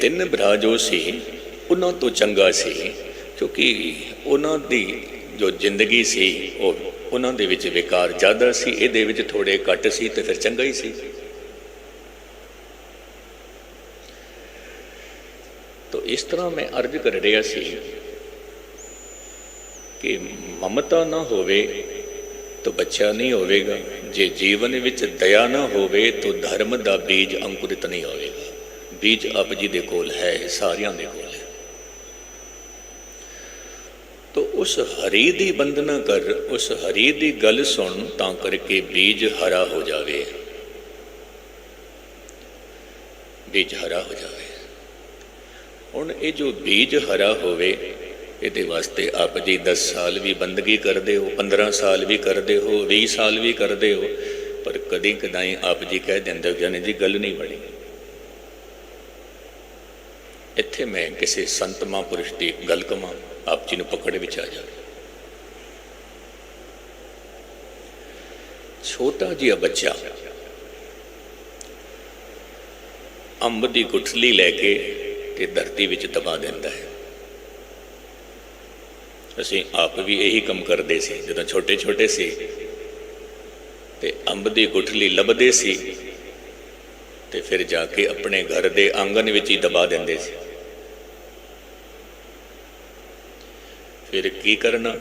ਤਿੰਨ ਭਰਾ ਜੋ ਸੀ ਉਹਨਾਂ ਤੋਂ ਚੰਗਾ ਸੀ, ਕਿਉਂਕਿ ਉਹਨਾਂ ਦੀ ਜੋ ਜ਼ਿੰਦਗੀ ਸੀ ਉਹ ਉਹਨਾਂ ਦੇ ਵਿੱਚ ਵਿਕਾਰ ਜ਼ਿਆਦਾ ਸੀ, ਇਹਦੇ ਵਿੱਚ ਥੋੜ੍ਹੇ ਘੱਟ ਸੀ, ਤੇ ਫਿਰ ਚੰਗਾ ਹੀ ਸੀ। तो इस तरह मैं अर्ज कर रहा सी कि ममता ना होवे तो बच्चा नहीं होवेगा, जे जीवन विच दया ना होवे तो धर्म का बीज अंकुरित नहीं होवेगा। बीज आप जी दे कोल है, सारियां दे कोल है। तो उस हरी दी बंदना कर, उस हरी दी गल सुन तां करके बीज हरा हो जावे, बीज हरा हो जावे। हुण ये जो बीज हरा होवे ये वास्ते आप जी 10 साल भी बंदगी करते हो, 15 साल भी करते हो, 20 साल भी करते हो, पर कदी कदाई आप जी कह देंगे जाने जी गल नहीं बनी। इत्थे मैं किसी संत महापुरुष की गल कमां, आप जी नूं पकड़ विच आ जाए। छोटा जिहा बच्चा अंब की गुठली लैके ते धरती विच दबा दिंदा है। असीं आप भी यही काम करते सी, जदों छोटे छोटे सी ते अंब की गुठली लभदे सी ते फिर जाके अपने घर के आंगन विच ही दबा दिंदे सी। फिर की करना,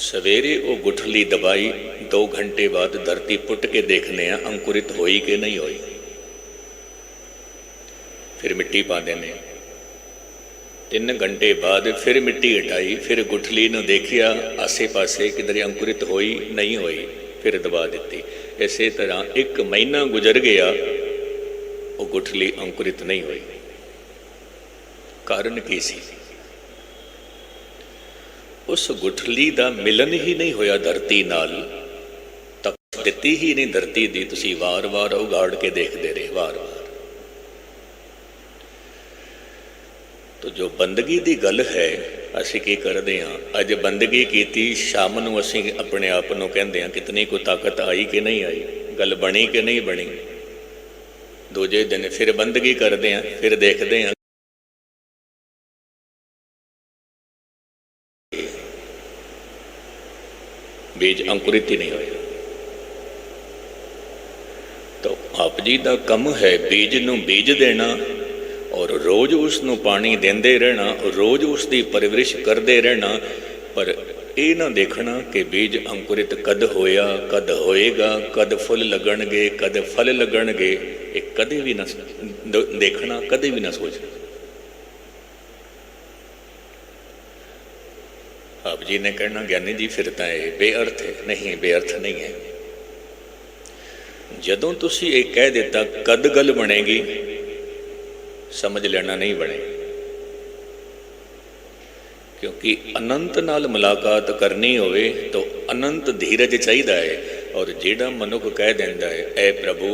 सवेरे वो गुठली दबाई, 2 घंटे बाद धरती पुट के देखने अंकुरित होई कि नहीं होई। फिर मिट्टी पा देने, 3 घंटे बाद फिर मिट्टी हटाई, फिर गुठली ने देखिया आसे पासे किधर अंकुरित होई नहीं होई, फिर दबा दी। इस तरह 1 महीना गुजर गया, वो गुठली अंकुरित नहीं हुई। कारण की सी? उस गुठली का मिलन ही नहीं होया धरती नाल, तक दिती ही नहीं धरती दी, तुसी वार वार उगाड़ के देखते रहे, वार वार। तो जो बंदगी की गल है, असी की करते हाँ, अज बंदगी की, शाम नूं असी अपने आप नूं कहते हैं कितनी को ताकत आई कि नहीं आई, गल बनी कि नहीं बनी। दूजे दिन फिर बंदगी करते हैं, फिर देखते हैं बीज अंकुरित ही नहीं होया। तो आप जी का कम है बीज नूं बीज देना और रोज़ उसनूं पानी देंदे रहना, रोज़ उसकी परवरिश करते रहना, पर ये ना देखना कि बीज अंकुरित कद होया, कद होएगा, कद फुल लगणगे, कद फल लगणगे, ये कदे भी ना देखना, कदे भी ना सोचना। आप जी ने कहना ज्ञानी जी फिर तो ये बेअर्थ है। नहीं, बेअर्थ नहीं है। जदों तुसी ये कह दिता कद गल बनेगी, समझ लेना नहीं बने, क्योंकि अनंत नाल मुलाकात करनी होवे तो अनंत धीरज चाहिदा है। और जेड़ा मनुख कह देंदा है ऐ प्रभु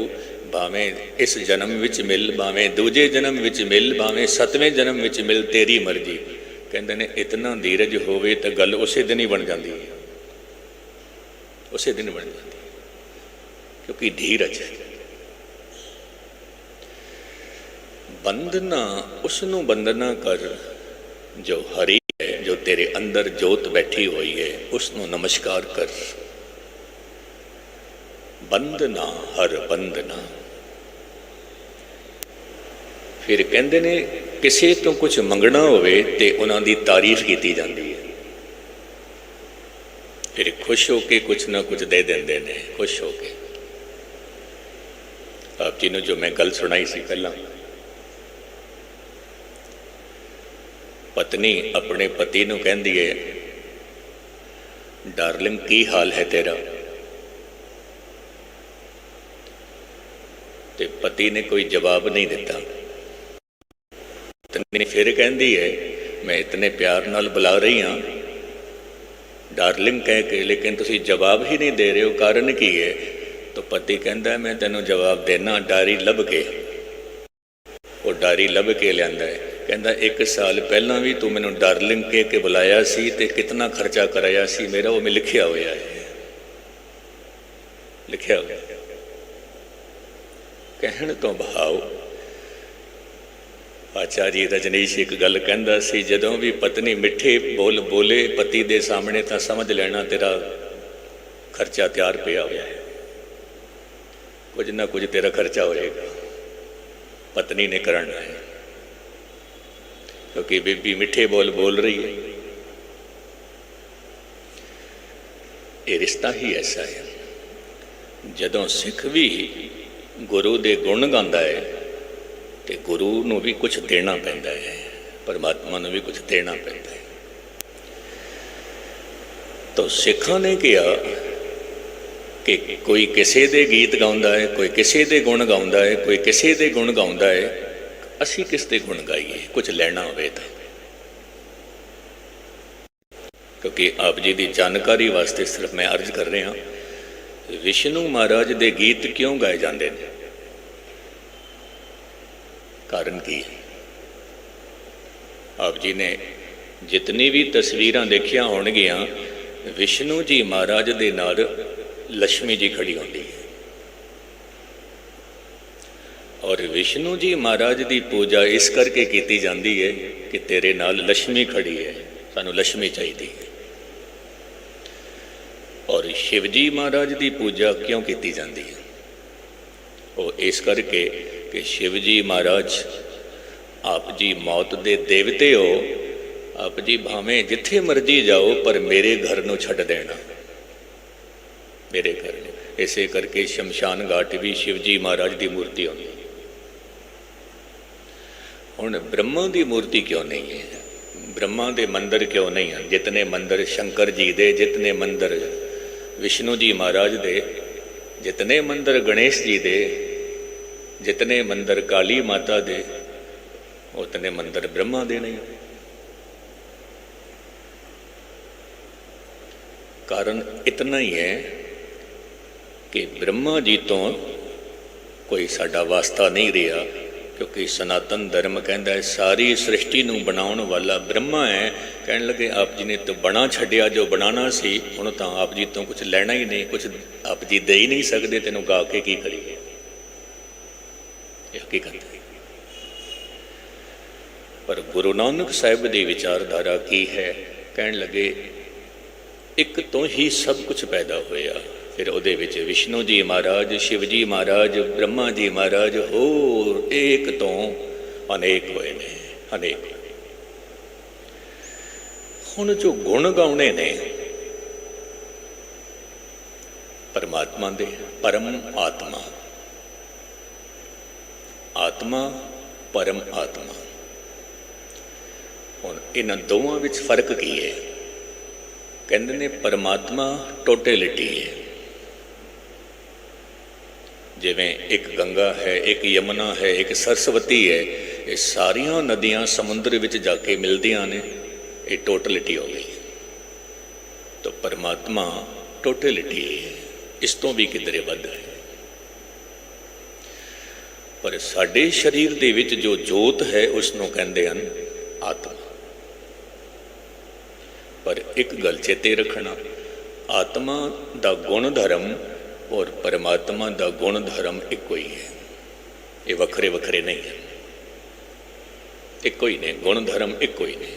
भावें इस जन्म विच मिल, भावें दूजे जन्म विच मिल, भावें 7वें जन्म विच मिल, तेरी मर्जी, कहते ने इतना धीरज होवे तो गल उसे दिन ही बन जाती है, उसे दिन बन जाती है, क्योंकि धीरज है। बंदना उसनों बंदना कर जो हरि है, जो तेरे अंदर जोत बैठी हुई है, उसनों नमस्कार कर। बंदना हर बंदना। फिर कहते ने किसी तो कुछ मंगना होवे ते उन्हां दी तारीफ की जाती है, फिर खुश होके कुछ ना कुछ दे देंदे ने, खुश होके। आप जी ने जो मैं गल सुनाई सी पहला, पत्नी अपने पति नूं कहंदी है डार्लिंग की हाल है तेरा, ते पति ने कोई जवाब नहीं दिता। पत्नी फिर कहंदी है मैं इतने प्यार नाल बुला रही हाँ डार्लिंग कह के, लेकिन तुसी जवाब ही नहीं दे रहे हो, कारण की है? तो पति कहता मैं तेनों जवाब देना डारी लभ के। वो डारी लभ के लियांदा है, कहता 1 साल पहला भी तू मैनू डार्लिंग कह के बुलाया सी ते कितना खर्चा कराया सी मेरा, वो मैं लिखिया हुआ है, लिखिया हुआ। कहण तो भाव पातशाह जी रजनीश एक गल कहंदा सी, जदों भी पत्नी मिठे बोल बोले पति दे सामने तो समझ लेना तेरा खर्चा तैयार पिया होया है, कुछ ना कुछ तेरा खर्चा होएगा, पत्नी ने करना है, क्योंकि बीबी मिठे बोल बोल रही है। ये रिश्ता ही ऐसा है। जदों सिख भी गुरु दे गुण गांदा है तो गुरु नूं भी कुछ देना पैंदा है, परमात्मा नूं भी कुछ देना पैंदा है। तो सिखां ने कहा कि कोई किसी दे गीत गाउंदा है, कोई किसी दे गुण गाउंदा है, कोई किसी दे गुण गाउंदा है, असी किस दे गुण गाइए कुछ लेना होवे तो। क्योंकि आप जी की जानकारी वास्ते सिर्फ मैं अर्ज कर रहा, विष्णु महाराज दे गीत क्यों गाए जाते हैं, कारण की है? आप जी ने जितनी भी तस्वीरां देखिया होणगियां, विष्णु जी महाराज दे नाल लक्ष्मी जी खड़ी होंदी है, और विष्णु जी महाराज की पूजा इस करके की जाती है कि तेरे नाल लक्ष्मी खड़ी है, सानू लक्ष्मी चाहिए। और शिव जी महाराज की पूजा क्यों की जाती है? वो इस करके कि शिव जी महाराज आप जी मौत दे देवते हो, आप जी भावें जिथे मर्जी जाओ पर मेरे घर नूं छड्ड देना, मेरे घर नूं। इसे करके शमशान घाट भी शिव जी महाराज की मूर्ति होती। हुण ब्रह्मा की मूर्ति क्यों नहीं है, ब्रह्मा के मंदिर क्यों नहीं है? जितने मंदिर शंकर जी दे, जितने मंदिर विष्णु जी महाराज दे, जितने मंदिर गणेश जी दे, जितने मंदिर काली माता दे, उतने मंदिर ब्रह्मा दे नहीं। कारण इतना ही है कि ब्रह्मा जी तो कोई साडा वास्ता नहीं रहा, क्योंकि सनातन धर्म कहता है सारी सृष्टि नूं बनाउण वाला ब्रह्मा है। कहने लगे आप जी ने तो बना छड्डिया जो बनाना सी, हुण तां आप जी तो कुछ लेना ही नहीं, कुछ आप जी दे ही नहीं सकते, तेनों गा के की करिए। ये हकीकत है। पर गुरु नानक साहिब की विचारधारा की है? कहने लगे एक तो ही सब कुछ पैदा होया, फिर उहदे विच विष्णु जी महाराज, शिव जी महाराज, ब्रह्मा जी महाराज होर एक तो अनेक होए ने, अनेक। हुण जो गुण गाउणे ने परमात्मा दे, परम आत्मा, आत्मा परम आत्मा, हुण इन्हां दोवां विच फर्क की है? कहते ने परमात्मा टोटेलिटी है। जिवें एक गंगा है, एक यमुना है, एक सरस्वती है, ये सारिया नदियां समुद्र विच जाके मिलदियां ने, ये टोटलिटी हो गई। तो परमात्मा टोटलिटी है, इस तो भी किधरे वध है। पर साडे शरीर दे विच जो जोत है उसनों कहंदे हन आत्मा। पर एक गल चेते रखना, आत्मा दा गुण धर्म और परमात्मा दा गुण धर्म इको ही है, ये वखरे वखरे नहीं है, इको ही ने, गुण धर्म इको ही ने।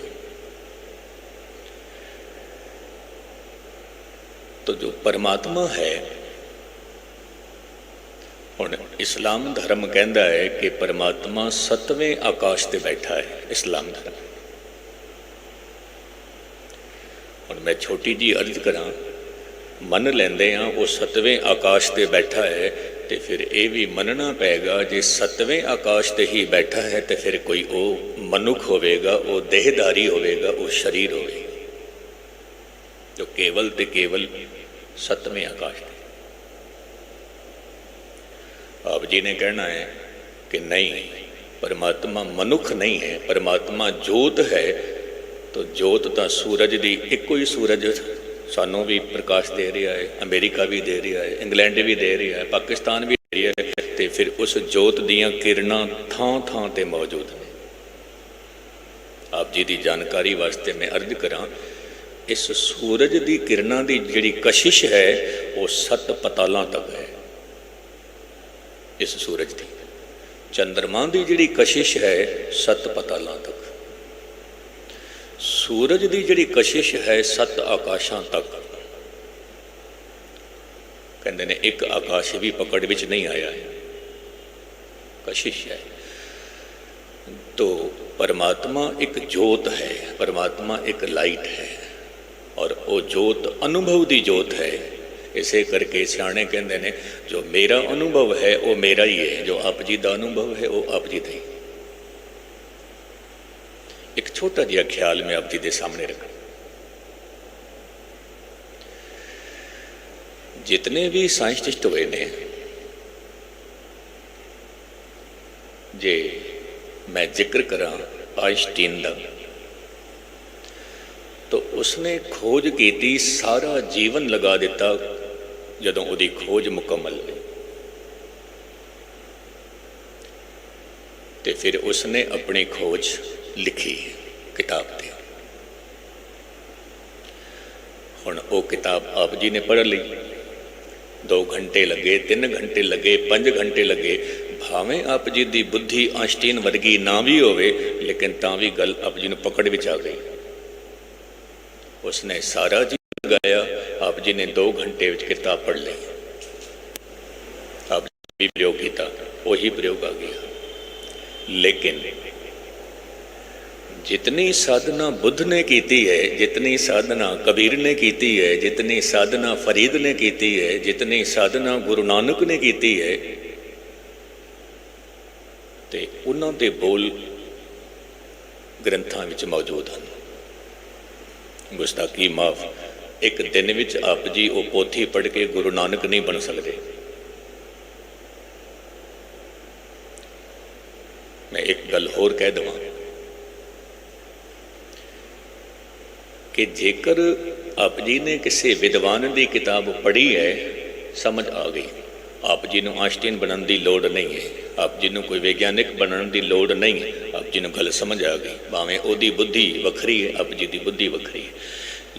तो जो परमात्मा है, हुण इस्लाम धर्म कहता है कि परमात्मा 7वें आकाश ते बैठा है, इस्लाम धर्म। हुण मैं छोटी जी अर्ज करा, मन लेंदे हाँ वो 7वें आकाश ते बैठा है, तो फिर ये भी मनना पेगा जे 7वें आकाश ते ही बैठा है तो फिर कोई वो मनुख होवेगा, वो देहधारी होवेगा, वो शरीर होवेगा जो केवल ते केवल 7वें आकाश ते। आप जी ने कहना है कि नहीं, परमात्मा मनुख नहीं है, परमात्मा जोत है। तो जोत तो सूरज की एको ही सूरज सानों भी प्रकाश दे रहा है, अमेरिका भी दे रहा है, इंग्लैंड भी दे रहा है, पाकिस्तान भी दे रहा है। तो फिर उस जोत दियां किरणां थां थां ते मौजूद ने। आप जी की जानकारी वास्ते मैं अर्ज करा, इस सूरज की किरणां की जिहड़ी कशिश है वो 7 पतालों तक है। इस सूरज की चंद्रमा की जिहड़ी कशिश है 7 पतालां तक, सूरज की जिहड़ी कशिश है 7 आकाशां तक। कहते ने एक आकाश भी पकड़ विच नहीं आया है, कशिश है। तो परमात्मा एक जोत है, परमात्मा एक लाइट है, और वो जोत अनुभव की जोत है। इसे करके सियाणे कहते ने जो मेरा अनुभव है वो मेरा ही है, जो आप जी का अनुभव है वो आप जी का ही। एक छोटा जिहा ख्याल मैं आप जी के सामने रखा। जितने भी साइंटिस्ट हुए ने, जे मैं जिक्र करा आइंस्टीन का, तो उसने खोज की, सारा जीवन लगा दिता जदों उहदी खोज मुकम्मल हुई। तो फिर उसने अपनी खोज लिखी किताब ते। हुण वो किताब आप जी ने पढ़ ली, 2 घंटे लगे, 3 घंटे लगे, 5 घंटे लगे, भावें आप जी की बुद्धि आइंस्टीन वर्गी ना भी होवे, लेकिन तां भी गल आप जी ने पकड़ विच आ गई। उसने सारा जी लगाया, आप जी ने 2 घंटे विच किताब पढ़ ली। आप जी भी प्रयोग किया, वही प्रयोग आ गया। लेकिन जितनी साधना बुद्ध ने की है, जितनी साधना कबीर ने की है, जितनी साधना फरीद ने की है, जितनी साधना गुरु नानक ने की है, तो उन्हों के बोल ग्रंथों में मौजूद हैं। गुस्ताखी माफ, एक दिन विच आप जी वो पोथी पढ़ के गुरु नानक नहीं बन सकते। मैं एक गल होर कह देवां कि जेकर आप जी ने किसी विद्वान की किताब पढ़ी है, समझ आ गई, आप जी को आइंस्टीन बनने की लोड़ नहीं है, आप जी को कोई वैज्ञानिक बनने की लोड़ नहीं है, आप जी को गल समझ आ गई। भावें ओदी बुद्धि वखरी है, आप जी की बुद्धि वखरी है,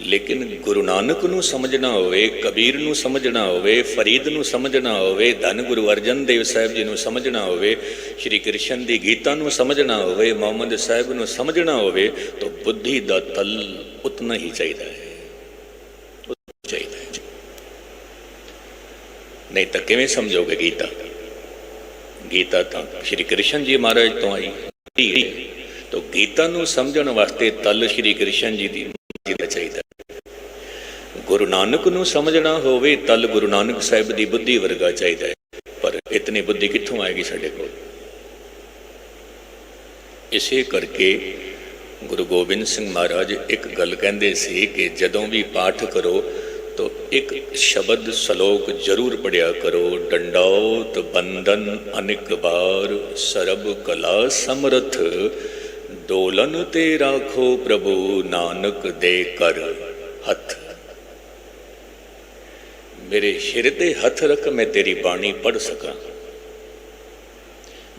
लेकिन गुरु नानक नूं समझना होवे, कबीर नूं समझना होवे, फरीद नूं समझना होवे, धन गुरु अर्जन देव साहिब जी नूं समझना होवे, श्री कृष्ण दी गीता नूं समझना होवे, मोहम्मद साहिब नूं समझना होवे, तो बुद्धि दा तल उतना ही चाहिए है, उतना चाहिए है। नहीं तो किवें समझोगे गीता? गीता तो श्री कृष्ण जी महाराज तो आई, तो गीता नूं समझण वास्ते तल श्री कृष्ण जी दी चाहिए। गुरु नानक नूं समझना होवे तल गुरु नानक साहिब की बुद्धि वर्गा चाहिए, पर इतनी बुद्धि कित्थों आएगी साडे कोल? इसे करके गुरु गोबिंद सिंह महाराज एक गल कहंदे सी कि जदों भी पाठ करो तो एक शब्द सलोक जरूर पढ़िया करो। डंडौत बंदन अनेक बार सरब कला समरथ, डोलन ते राखो प्रभु नानक दे कर हथ। मेरे सिर ते हथ रख मैं तेरी बाणी पढ़ सका,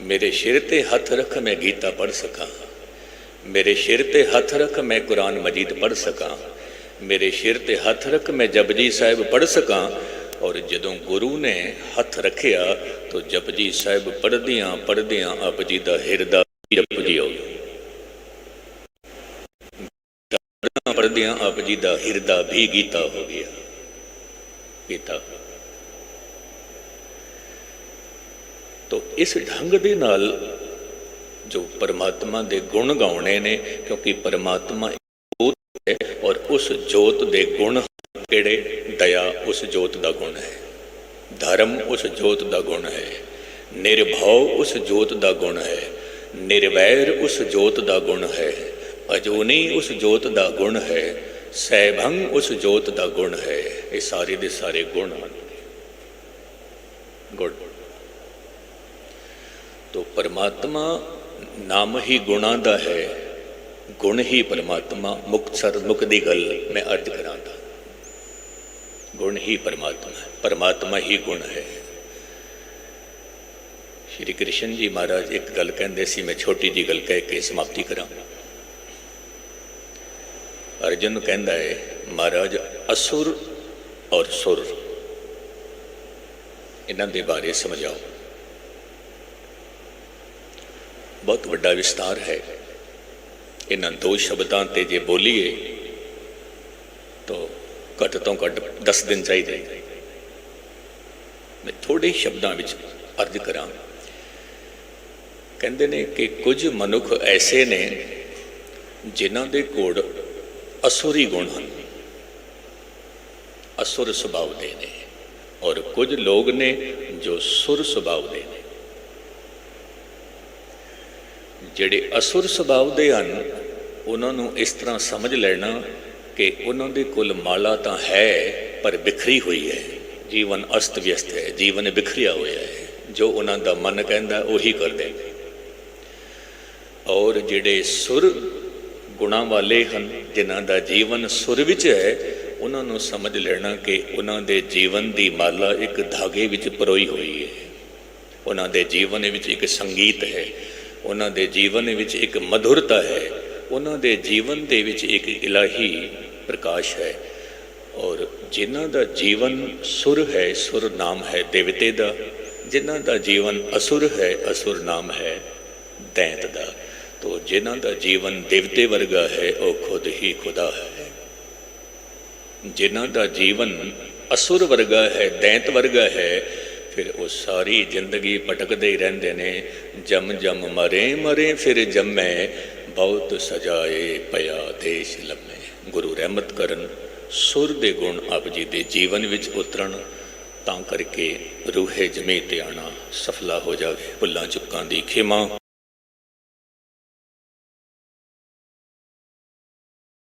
मेरे सिर ते हथ रख मैं गीता पढ़ सका, मेरे सिर ते हथ रख मैं कुरान मजीद पढ़ सका, मेरे सिर ते हथ रख मैं जपजी साहिब पढ़ सका। और जदों गुरु ने हथ रखिया तो जपजी साहिब पढ़दियां पढ़दियां आप जी का हिरदा जपजी हो गया, पढ़दियां आप जी का हिरदा भी गीता हो गया। गीता तो इस ढंग दे नाल जो परमात्मा दे गुण गाने ने, क्योंकि परमात्मा जोत है और उस जोत दे गुण केड़े? दया उस जोत का गुण है, धर्म उस जोत का गुण है, निर्भव उस जोत का गुण है, निर्वैर उस जोत का गुण है, अजूनी उस जोत का गुण है, सैभंग उस जोत का गुण है। ये सारे दे सारे गुण हैं, गुण। तो परमात्मा नाम ही गुणा दा है, गुण ही परमात्मा। मुक्तसर मुख दी गल मैं अर्ज करा था, गुण ही परमात्मा है, परमात्मा ही गुण है। श्री कृष्ण जी महाराज एक गल कहते सी, मैं छोटी जी गल कह के समाप्ति करा। अर्जुन कहता है, महाराज असुर और सुर इन्हां दे बारे समझाओ। बहुत वड्डा विस्तार है। इन्हां दो शब्दां ते जे बोलीए तो घट तो घट 10 दिन चाहिए। मैं थोड़े शब्दां विच अर्ज करां। कहंदे ने कि कुछ मनुख ऐसे ने जिन्हां दे कोल असुरी गुण हैं, असुर सुभाव दे ने, और कुछ लोग ने जो सुर सुभाव दे ने। जिहड़े असुर सुभाव दे हन उन्होंने इस तरह समझ लेना कि उन्होंने कोल माला तो है पर बिखरी हुई है, जीवन अस्त व्यस्त है, जीवन बिखरिया हुआ है, जो उन्हों का मन कहता उही करते। और जिहड़े सुर गुणा वाले हैं जिन्हों का जीवन सुर विच है, उन्होंने समझ लेना कि उन्होंने जीवन की माला एक धागे विच परोई हुई है। उन्होंने जीवन विच एक संगीत है, उन्होंने जीवन विच एक मधुरता है, उन्होंने जीवन दे विच एक इलाही प्रकाश है। और जिन्हों का जीवन सुर है, सुर नाम है देवते का। जिन्हों का जीवन असुर है, असुर नाम है दैंत का। तो जिन्हों का जीवन देवते वर्गा है वह खुद ही खुदा है। जिन्हों का जीवन असुर वर्गा है, दैंत वर्गा है, फिर वो सारी जिंदगी भटकते ही रहते ने। जम जम मरे मरे फिर जमै, बहुत सजाए पया देश लम्मे। गुरु रहमत करन, सुर दे गुण आप जी दे जीवन विच उतरन, तां करके रूहे जमी ते आना सफला हो जाए। भुल्लां चुक्कां दी खिमा।